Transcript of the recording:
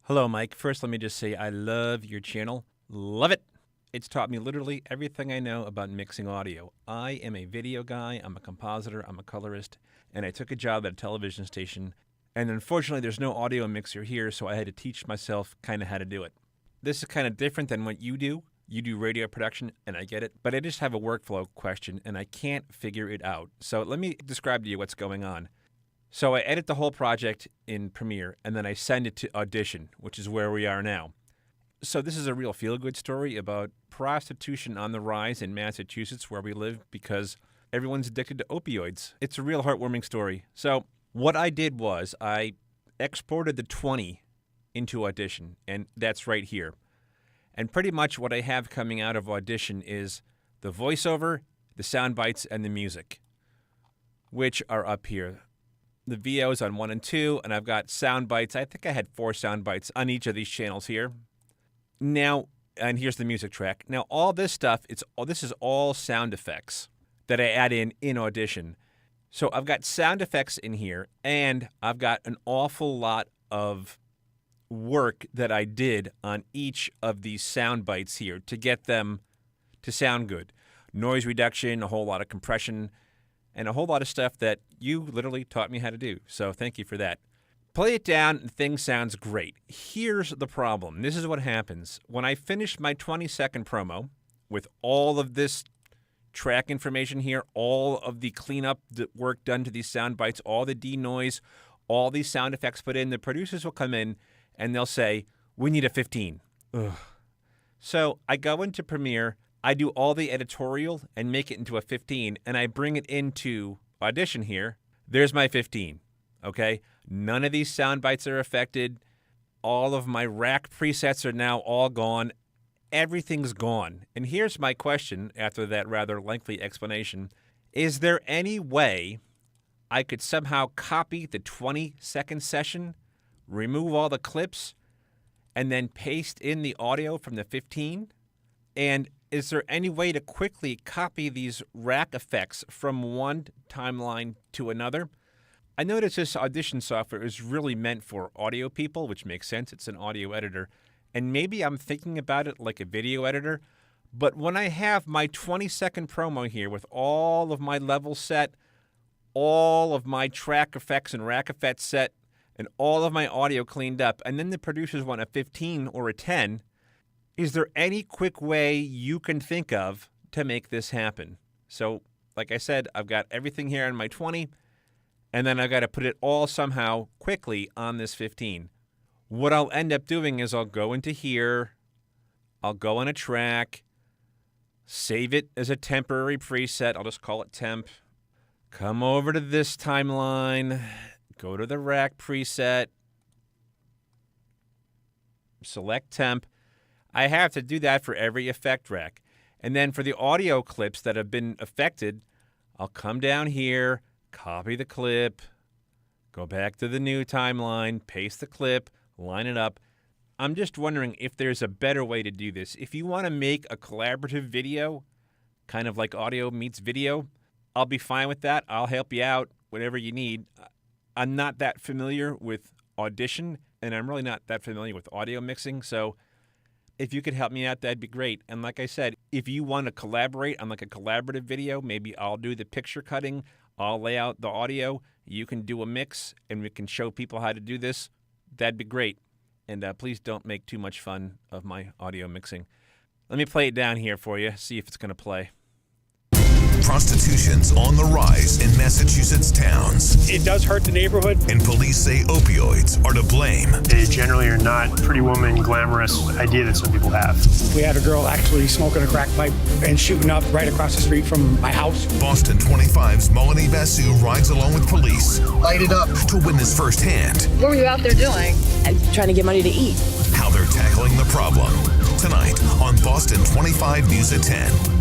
Hello, Mike. First, let me just say I love your channel. Love it. It's taught me literally everything I know about mixing audio. I am a video guy, I'm a compositor, I'm a colorist, and I took a job at a television station. And unfortunately, there's no audio mixer here, so I had to teach myself kind of how to do it. This is kind of different than what you do. You do radio production, and I get it, but I just have a workflow question, and I can't figure it out. So let me describe to you what's going on. So I edit the whole project in Premiere, and then I send it to Audition, which is where we are now. So this is a real feel-good story about prostitution on the rise in Massachusetts, where we live, because everyone's addicted to opioids. It's a real heartwarming story. So what I did was I exported the 20 into Audition, and that's right here. And pretty much what I have coming out of Audition is the voiceover, the sound bites, and the music, which are up here. The VOs on 1 and 2, and I've got sound bites. I think I had 4 sound bites on each of these channels here. Now, and here's the music track. Now, all this stuff, this is all sound effects that I add in Audition. So I've got sound effects in here, and I've got an awful lot of work that I did on each of these sound bites here to get them to sound good. Noise reduction, a whole lot of compression, and a whole lot of stuff that you literally taught me how to do. So thank you for that. Play it down, and things sounds great. Here's the problem. This is what happens. When I finish my 20-second promo with all of this track information here, all of the cleanup work done to these sound bites, all the denoise, all these sound effects put in, the producers will come in and they'll say, we need a 15. Ugh. So I go into Premiere, I do all the editorial and make it into a 15, and I bring it into Audition here. There's my 15, okay? None of these sound bites are affected. All of my rack presets are now all gone. Everything's gone. And here's my question after that rather lengthy explanation. Is there any way I could somehow copy the 20-second session, remove all the clips, and then paste in the audio from the 15? And is there any way to quickly copy these rack effects from one timeline to another? I noticed this Audition software is really meant for audio people, which makes sense. It's an audio editor. And maybe I'm thinking about it like a video editor. But when I have my 20-second promo here with all of my levels set, all of my track effects and rack effects set, and all of my audio cleaned up, and then the producers want a 15 or a 10, is there any quick way you can think of to make this happen? So, like I said, I've got everything here on my 20, and then I've got to put it all somehow quickly on this 15. What I'll end up doing is I'll go into here, I'll go on a track, save it as a temporary preset, I'll just call it temp, come over to this timeline, go to the rack preset, select temp. I have to do that for every effect rack. And then for the audio clips that have been affected, I'll come down here, copy the clip, go back to the new timeline, paste the clip, line it up. I'm just wondering if there's a better way to do this. If you want to make a collaborative video, kind of like audio meets video, I'll be fine with that. I'll help you out, whatever you need. I'm not that familiar with Audition, and I'm really not that familiar with audio mixing, so if you could help me out, that'd be great. And like I said, if you want to collaborate on like a collaborative video, maybe I'll do the picture cutting, I'll lay out the audio, you can do a mix, and we can show people how to do this. That'd be great. And please don't make too much fun of my audio mixing. Let me play it down here for you, see if it's going to play. Prostitution's on the rise in Massachusetts towns. It does hurt the neighborhood. And police say opioids are to blame. They generally are not pretty woman, glamorous idea that some people have. We had a girl actually smoking a crack pipe and shooting up right across the street from my house. Boston 25's Melanie Basu rides along with police. Light it up. To witness firsthand. What were you out there doing? I'm trying to get money to eat. How they're tackling the problem. Tonight on Boston 25 News at 10.